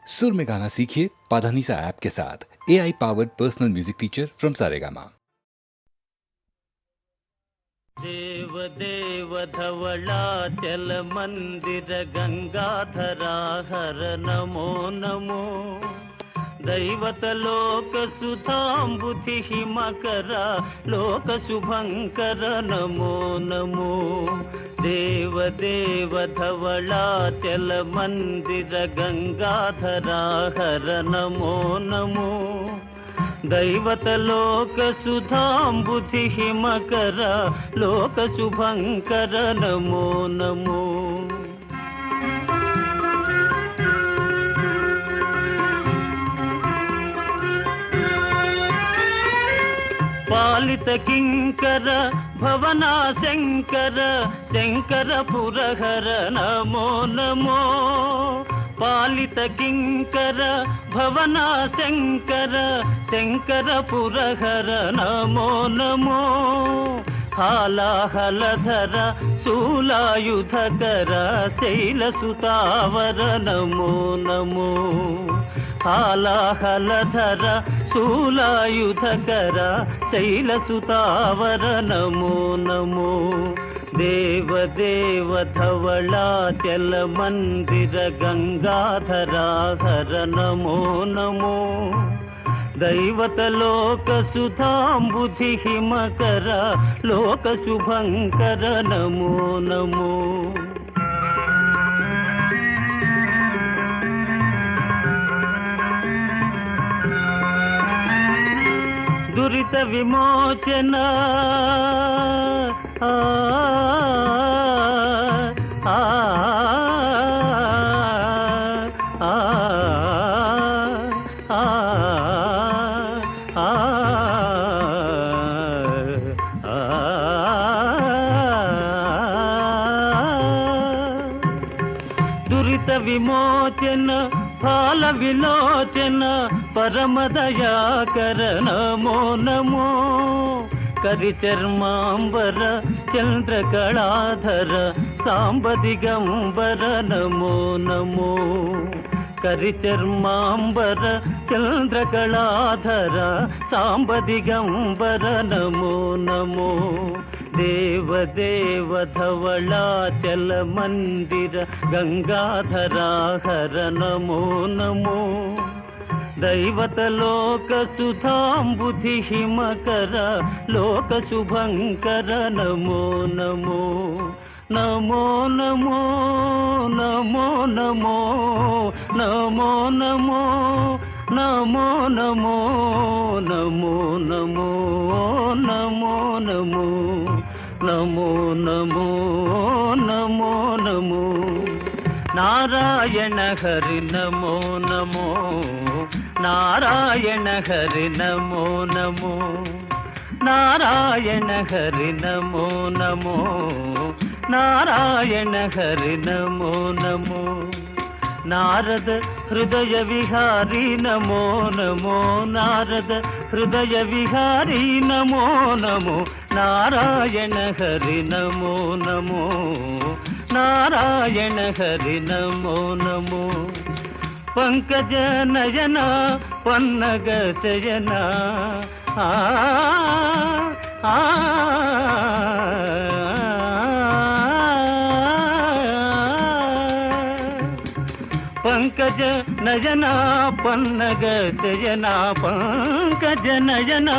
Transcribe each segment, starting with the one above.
सुर में गाना सीखिए पाधानीसा ऐप के साथ। AI powered personal music teacher from Saregama. देव देव धवलाचल मंदिर गंगाधरा हर नमो नमो। दैवत लोक सुधांबुधि हिमकर लोक शुभंकर नमो नमो। देव देव धवलाचल मंदिर गंगाधरा हर नमो नमो। दैवत लोक सुधांबुधि हिमकर लोक शुभंकर नमो नमो। पालित किंकर भवना शंकर शंकर पुरहर नमो नमो। पालित किंकर भवना शंकर शंकर पुरहर नमो नमो। हालाहलधर शूलायुधकर शैलसुतावर नमो नमो। हालाहलधर शूलायुधकर शैलसुतावर नमो नमो। देव देव धवलाचल मंदिर गंगाधरा हर नमो नमो। दैवत लोक सुधांबुधि हिमकर लोक शुभंकर नमो नमो। दुरित विमोचन दुरित विमोचन फाल विलोचन परम दयाकर नमो नमो। करिचर्मांबर चंद्रकलाधर सांब दिगंबर नमो नमो। करिचर्मांबर चंद्रकलाधर सांब दिगंबर नमो नमो। देव देव धवलाचल मंदिर गंगाधरा हर नमो नमो। दैवत लोक सुधांबुधि हिमकर लोक शुभंकर नमो नमो। नमो नमो नमो नमो नमो नमो नमो नमो नमो नमो नमो नमो नमो नमो नमो नमो। नारायण हरि नमो नमो। नारायण हरि नमो नमो। नारायण हरि नमो नमो। नारायण हरि नमो नमो। नारद हृदय विहारी नमो नमो। नारद हृदय विहारी नमो नमो। नारायण हरि नमो नमो। नारायण हरि नमो नमो। पंकज नयन पन्नग शयन आ आ पंकज नयना पन्नग शयना पंकज नयना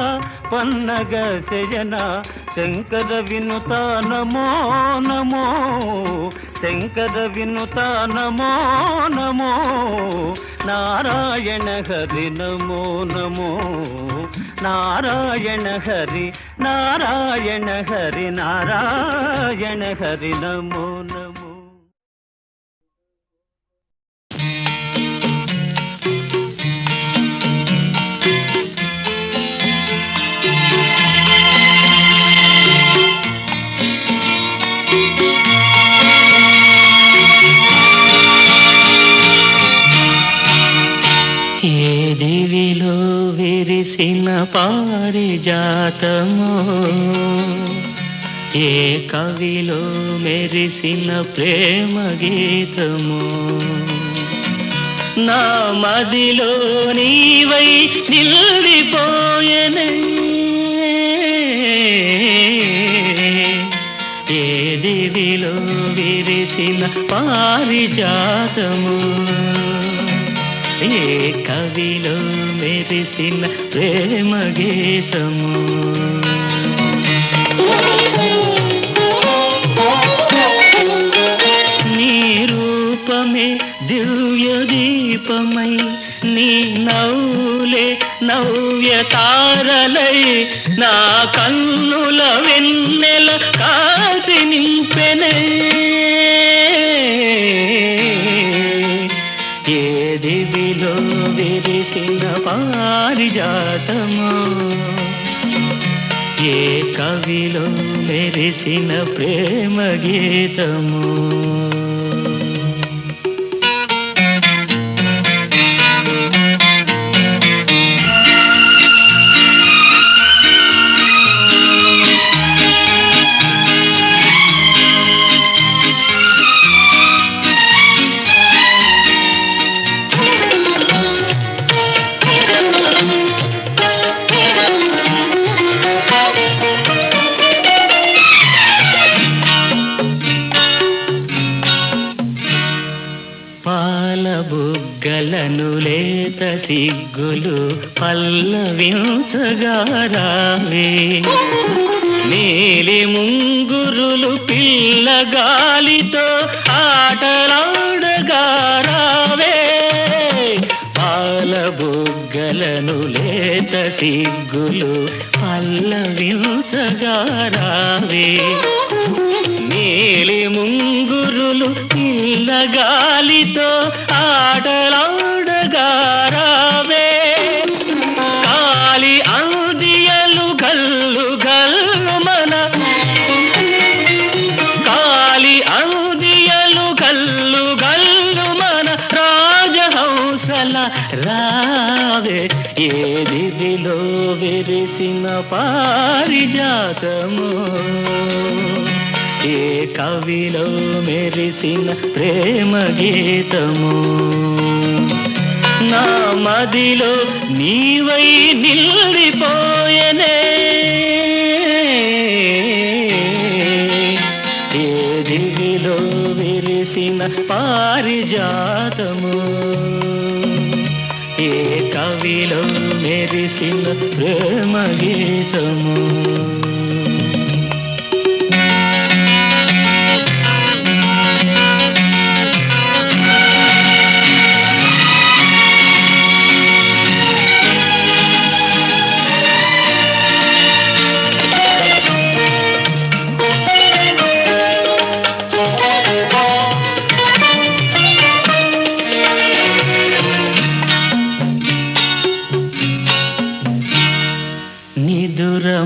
पन्नग शयना। शंकर विनुता नमो नमो। शंकर विनुता नमो नमो। नारायण हरि नमो नमो। नारायण हरि नारायण हरि नारायण हरि नमो नमो। ఏ దివిలో విరిసిన పారిజాతమో, ఏ కవిలో మెరిసిన ప్రేమ గీతమో, నా మదిలో నీవై నిలిపోయెనే ఏ దివిలో విరిసిన పారిజాతము ఏ కవిలో మెరిసిన ప్రేమ గీతము నీ రూపమే దివ్య దీపమై నీ నవ్వులే నవ్య తారలై నా కన్నుల వెన్నెల కాంతి నింపెనే ఏ దివిలో విరిసిన పారిజాతము ఏ కవిలో మెరిసిన ప్రేమ గీతము బుగ్గలను లేత సిగ్గులు పల్లవించగా రావే నీలి ముంగురులు పిల్లగాలితో ఆటలాడగా రావే పాల బుగ్గలను లేత సిగ్గులు పల్లవించగా రావే నీలి ముంగురులు పిల్లగాలితో ఆటలాడగా రావే కాలి అందియలు గల్లు గల్లు మన కాలి అందియలు గల్లు గల్లు మన రాజహంసల రావే ఏ దివిలో విరిసిన పారిజాతము ఏ కవిలో మెరిసిన ప్రేమ గీతము నా మదిలో నీవై నిలిపోయెనే ఏ దివిలో విరిసిన పారిజాతము ఏ కవిలో మెరిసిన ప్రేమ గీతము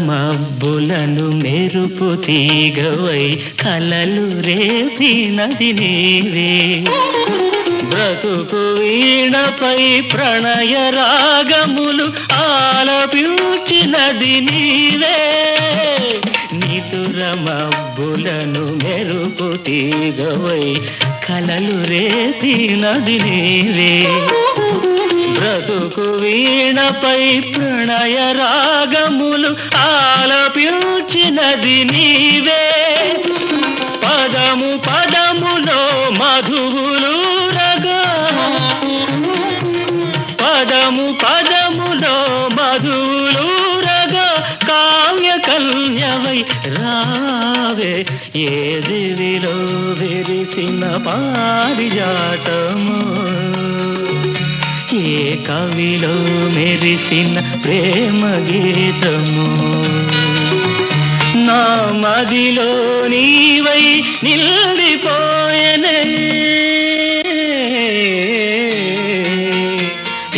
మబ్బులను మెరుపు తీగవై కలలు రేపినది నీవే బ్రతుకు వీణపై ప్రణయ రాగములు ఆలపించినది నీవే నిదుర మబ్బులను మెరుపు తీగవై కలలు రేపినది నీవే బ్రతుకు వీణపై ప్రణయ రాగములు ఆలపించినది నీవే పదము పదములో మధువులు రగా పదము పదములో మధువులు రగా కావ్య కన్యవై రావే ఏ దివిలో విరిసిన పారిజాతము ఏ కవిలో మెరిసిన ప్రేమ గీతము నా మదిలో నీవై నిలిపోయెనే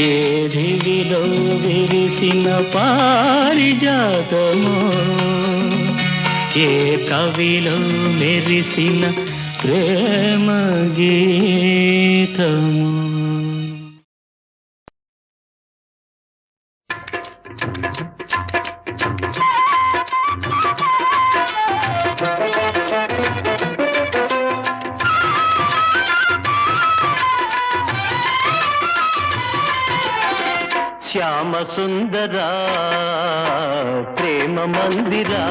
ఏ దివిలో విరిసిన పారిజాతము ఏ కవిలో మెరిసిన ప్రేమ గీతము శ్యామ సుందరా ప్రేమ మందిరా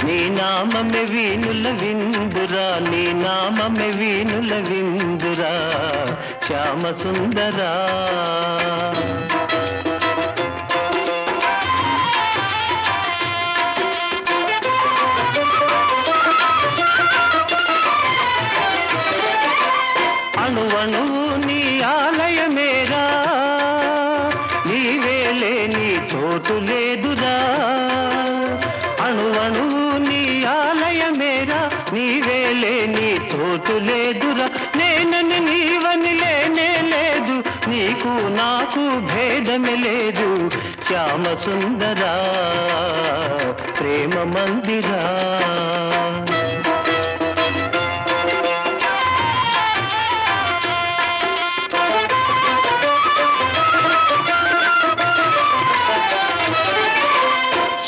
నీ నామమే వీణుల విందురా నీ నామమే వీణుల విందురా శ్యామ సుందరా అణువణువు నీ ఆలయమేరా నీవేలే నీ చోటు లేదురా అణువణువు నీ ఆలయమేరా నీవేలే నీ చోటు లేదురా నేనని నీవని లేనే లేదు నీకు నాకు భేదమే లేదు శ్యామ సుందరా ప్రేమ మందిరా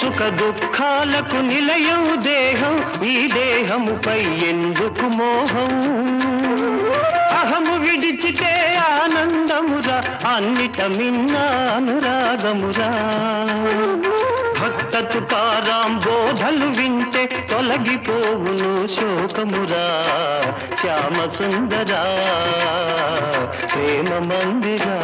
సుఖ దుఃఖాలకు నిలయం దేహం ఈ దేహముపై ఎందుకు మోహం అహము విడిచితే ఆనందమురా అన్నిట మిన్న అనురాగమురా భక్త తుకారాం బోధలు వింటే తొలగిపోవును శోకమురా శ్యామ సుందరా ప్రేమ మందిరా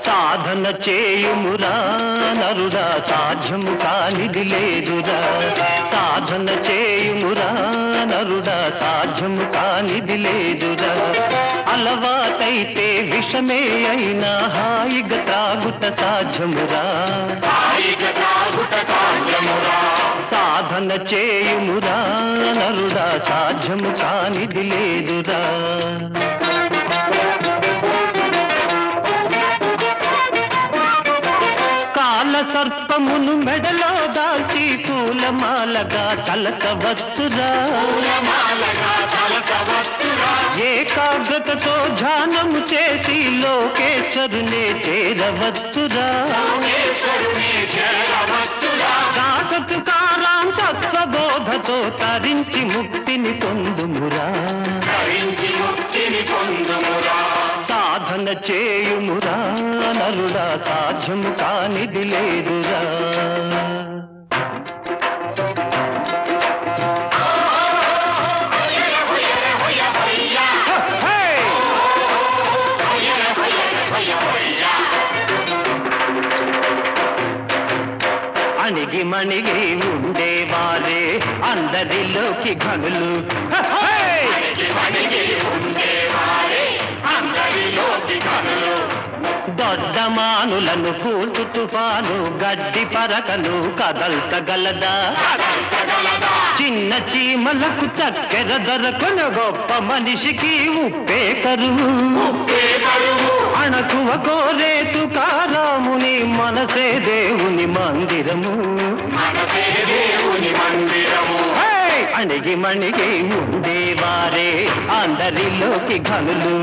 సాధన చేయుమురా నరుడా సాధ్యము కానిది లేదురా సాధన చేయుమురా నరుడా సాధ్యము కానిది లేదురా అలవాటైతే విషమే అయినా హాయిగా త్రాగుట సాధ్యమురా సాధన చేయుమురా నరుడా సాధ్యము కానిది లేదురా సర్పమును మెడలో దాల్చి పూలమాలగా తలకవచ్చురా ఏకాగ్రతతో ధ్యానము చేసి లోకేశ్వరునే చేరవచ్చురా దాసతుకారాం తత్వబోధతో తరించి ముక్తిని పొందుమురా సాధన చేయుమురా నరుడా సాధ్యము కానిది లేదురా అణిగి మణిగి ఉండేవారే అందరిలోకి ఘనులు దొడ్డమానులను కూల్చు తుఫాను గడ్డి పరకను కదల్చగలదా చిన్న చీమలకు చక్కెర దొరకను గొప్ప మనిషికి ఉప్పే కరువు అణకువ కోరే తుకారాముని మనసే దేవుని మందిరము అణిగి మణిగి ఉండేవారే అందరిలోకి ఘనులు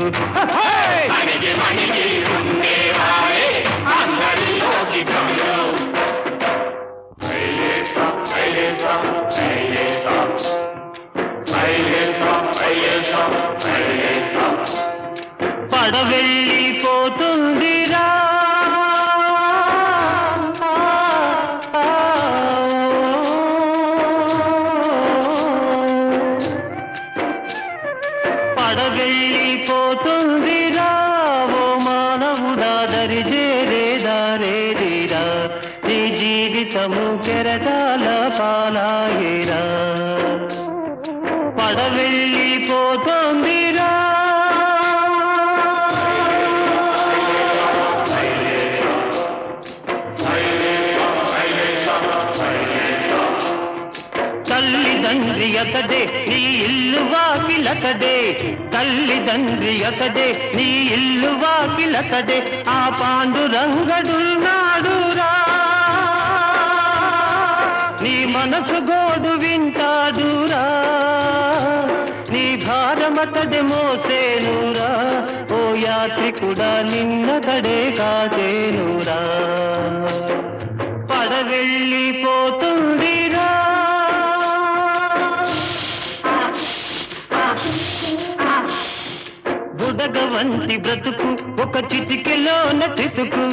పడవెళ్ళిపోతుందిరా పడవెళ్ళిపోతుందిరా ఓ మానవుడా దరి చేరేదారేదిరా నీ జీవితము కెరటాల పాలాయేరా పడవెళ్ళిపోతుందిరా తల్లిదండ్రి అతడే నీ ఇల్లు వాకిలతడే తల్లిదండ్రి అతడే నీ ఇల్లు వాకిలతడే ఆ పాండురంగడున్నాడురా నీ మనసు గోడు వింటాడురా నీ భారమతడే మోసేనురా ఓ యాత్రికుడా నిన్నతడే కాచేనురా పడవెళ్ళిపోతుందిరా బుడగ వంటి బ్రతుకు ఒక చిటికెలోన చితుకు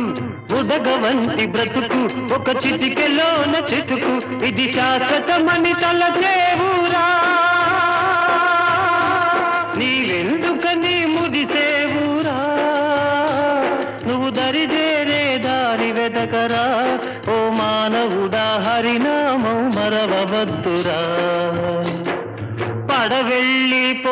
బుడగ వంటి బ్రతుకు ఒక చిటికెలోన చితుకు ఇది శాశ్వతమని తలచేవురా నీవెందుకని ముడిసేవురా నువ్వు దరిదేరే దారి వెదకరా ఓ మానవుడా హరినామం మరవవద్దురా పడవెళ్ళిపోతుందిరా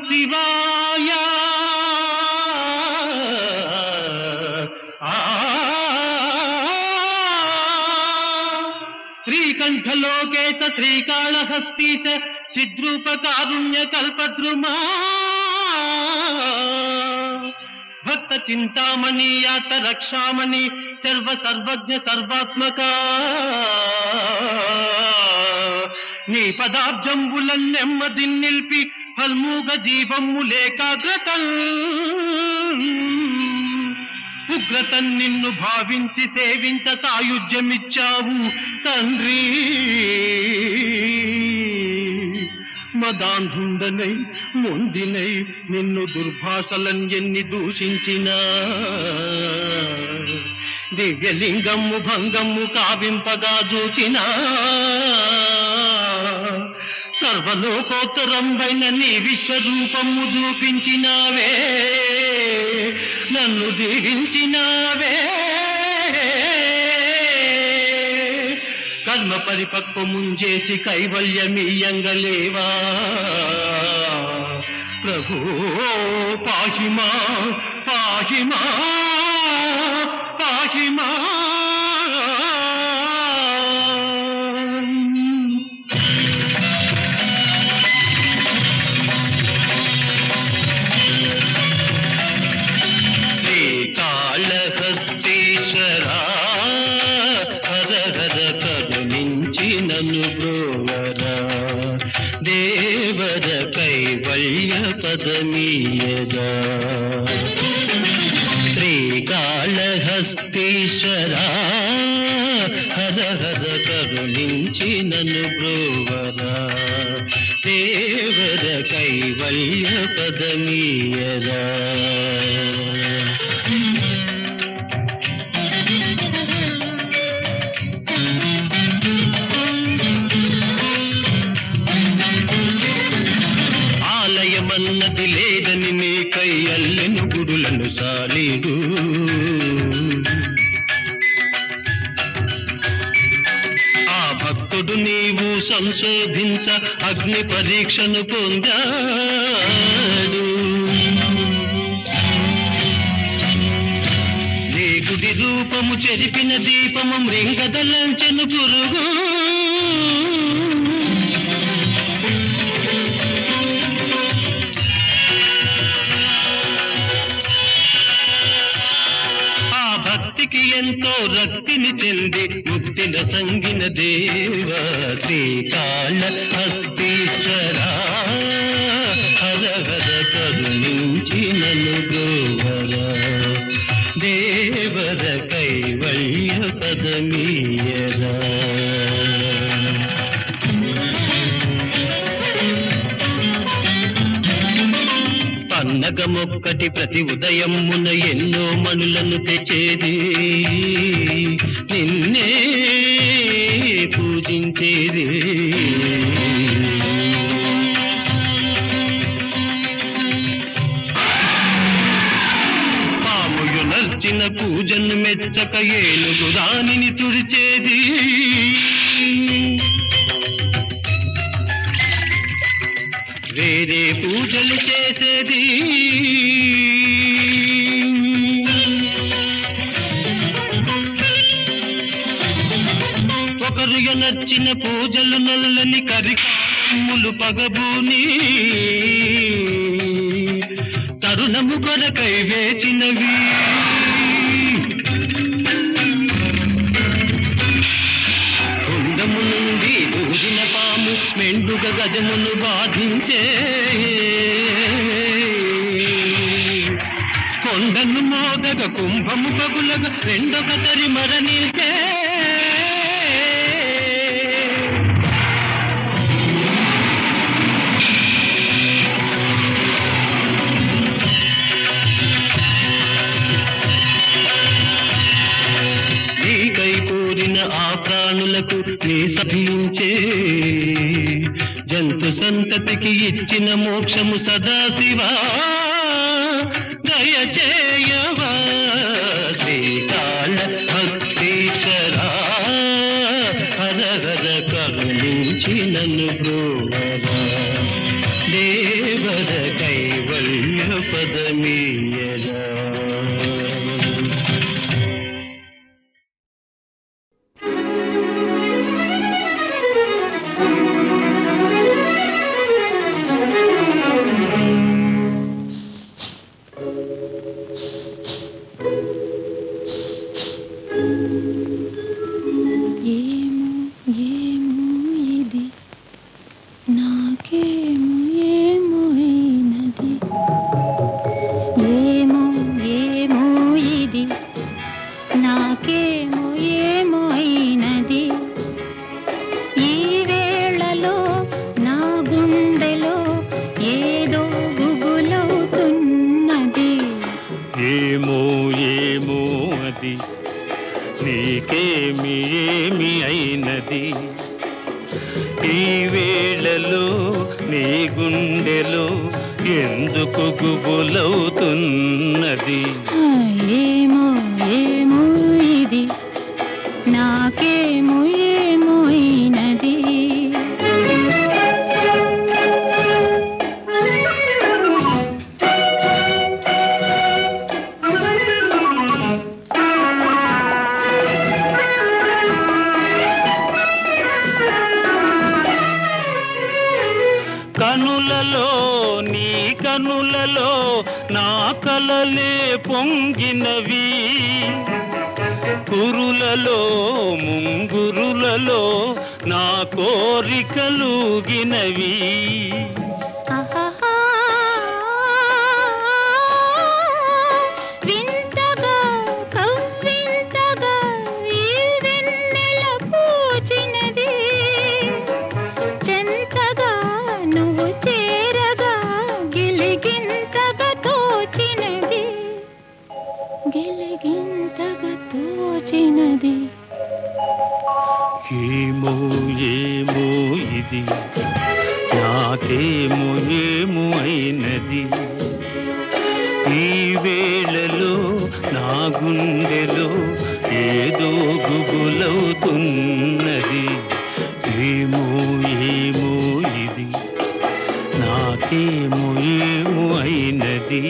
శివాయ శ్రీకంఠలోకేశ శ్రీకాళహస్తీశ చిద్రూపకారుణ్య కల్పద్రుమా భక్త చింతామణి యాత రక్షామణి సర్వ సర్వజ్ఞ సర్వాత్మక నీ పదాబ్జంబులన్ నెమ్మది నిల్పి ఫల్మూగ జీవమ్ములేకాగ్రతం ఉగ్రతం నిన్ను భావించి సేవించ సాయుధ్యమిచ్చావు తండ్రి మదాంధుండనై మొండినై నిన్ను దుర్భాషలన్ ఎన్ని దూషించినా దివ్యలింగము భంగము కావింపగా చూచినా సర్వలోకోత్తరంబైన నీ విశ్వరూపము చూపించినావే నన్ను దీవించినావే కర్మ పరిపక్వముంజేసి కైవల్యమీయంగలేవా ప్రభో పాహిమా పాహిమా పాహిమా దేవర కైవల్య పదమీయగా శ్రీకాళహస్తీశ్వరా హర హర కరుణించి నన్ను బ్రోవరా దేవర కైవల్య పదమీయగా ఆలయమన్నది లేదని నీకై అల్లెను గుడులను సాలీడు ఆ భక్తుడు నీవు సంశోధించ అగ్ని పరీక్షను పొందాడు నీ గుడి రూపము చెరిపిన దీపము మృంగదలంచెను పురుగు ఎంతో రక్తిని చెంది ముక్తిన సంగిన దేవ శ్రీకాళహస్తీశ్వరా హర హర కరుణించి నన్ను గోవరా దేవర కైవల్య పదమీయరా పన్నగమొక్కటి ప్రతి ఉదయమున ఎన్నో మణులను తెచ్చేది నిన్నే పలికించేది. పాముయు నర్చిన పూజను మెచ్చక ఏనుగు దానిని తుడిచేది. వేరే పూజలు చేసేది. ఒకరు నచ్చిన పూజలు నల్లని కరికాములు పగబూని తరుణము కొరకై వేచినవి. కుండము నుండి దూరిన పాము మెండుగ గజమును బాధించే. కొండను మోదగ కుంభము పగులగ రెండొక తరి మరణించే. నీకై కోరిన ఆ ప్రాణులకు నీ సభించే. జంతు సంతతికి ఇచ్చిన మోక్షము సదాశివా దయచేయవా. శ్రీకాళ భక్తీశ్వరా హర హర కరుణించి నన్ను బ్రోవరా. దేవర కైవల్య పదమీయరా. నీకేమి ఏమి అయినది ఈ వేళలో నీ గుండెలో ఎందుకు గుబులవుతున్నది? ఏమో ఏమో ఇది నాకేమో ఏమో అయినది. కనులలో నీ కనులలో నా కలలే పొంగినవి, కురులలో ముంగురులలో నా కోరికలుగినవి. ఏమో ఏమో ఇది నాకేమో ఏమో అయినది ఈ వేళలో నా గుండెలో ఏదో గుబులవుతున్నది. ఏమో ఏమో ఇది నాకేమో ఏమో అయినది.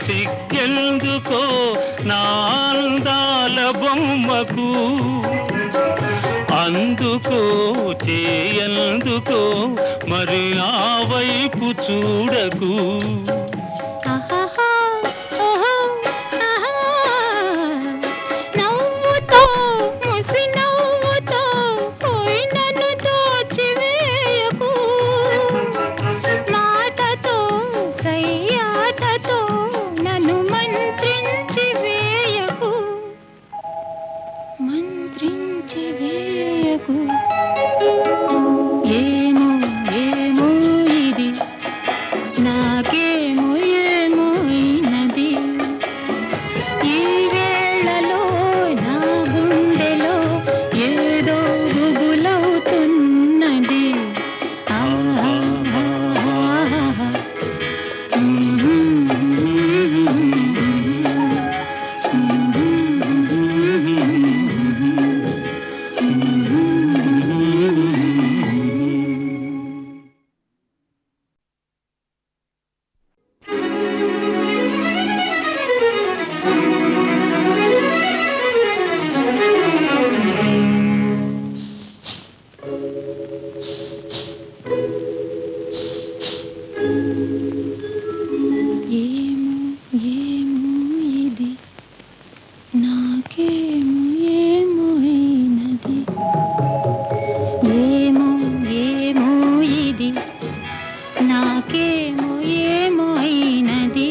సిగ్గెందుకో నా అందాల బొమ్మకు, అందుకో చేయందుకో మరి ఆ వైపు చూడకు. మంత్రించి వేయకు ఏమో ఏమో ఇది నాకేమో ఏమో అయినది ఈ వేళలో నా గుండెలో ఏదో గుబులవుతున్నది ఆహా ఏమో ఏమో ఇది నాకేమో ఏమో అయినది ఏమో ఏమో ఇది నాకేమో ఏమో అయినది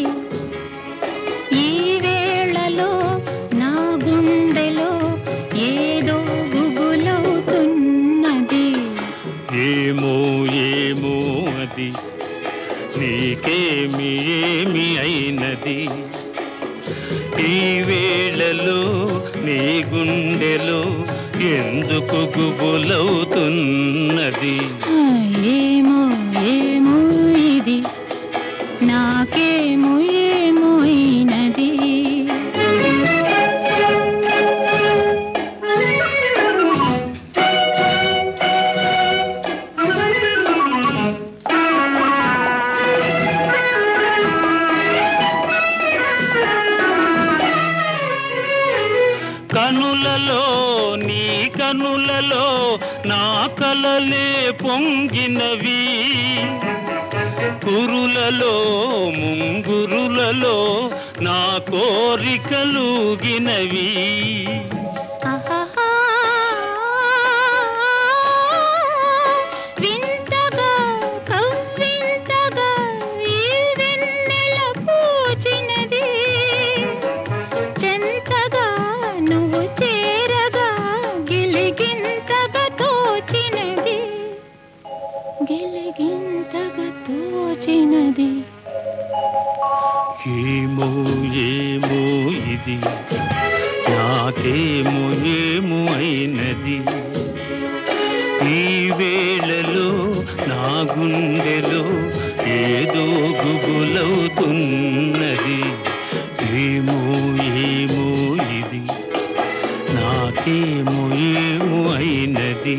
ఈ వేళలో నా గుండెలో ఏదో గుబులవుతున్నది ఏమో ఏమో అది నీకేమి ఏమి అయినది ఈ వేళలో నీ గుండెలో ఎందుకు గుబులవుతున్నది ఏమో ఏమో ఇది నాకేమో ఏమో అయినది కనులలో నీ కనులలో నా కలలే పొంగినవి కురులలో ముంగురులలో నా కోరికలుగినవి ఆహాహా, వింతగా కవ్వింతగా ఈ వెన్నెల పూచినది చెంతగా నువ్వు చేరగా గిలిగింతగా తోచినది గిలిగింతగా తోచినది ఏమో ఏమో ఇది నాకేమో ఏమో అయినది ఈ వేళలో నా గుండెలో ఏదో గుబులవుతున్నది ఏమో ఏమో ఇది నాకేమో ఏమో అయినది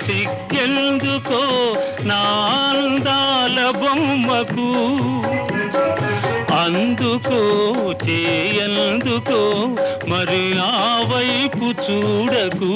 సిగ్గెందుకో నా అందాల బొమ్మకు అందుకో చేయందుకో మరి ఆ వైపు చూడకు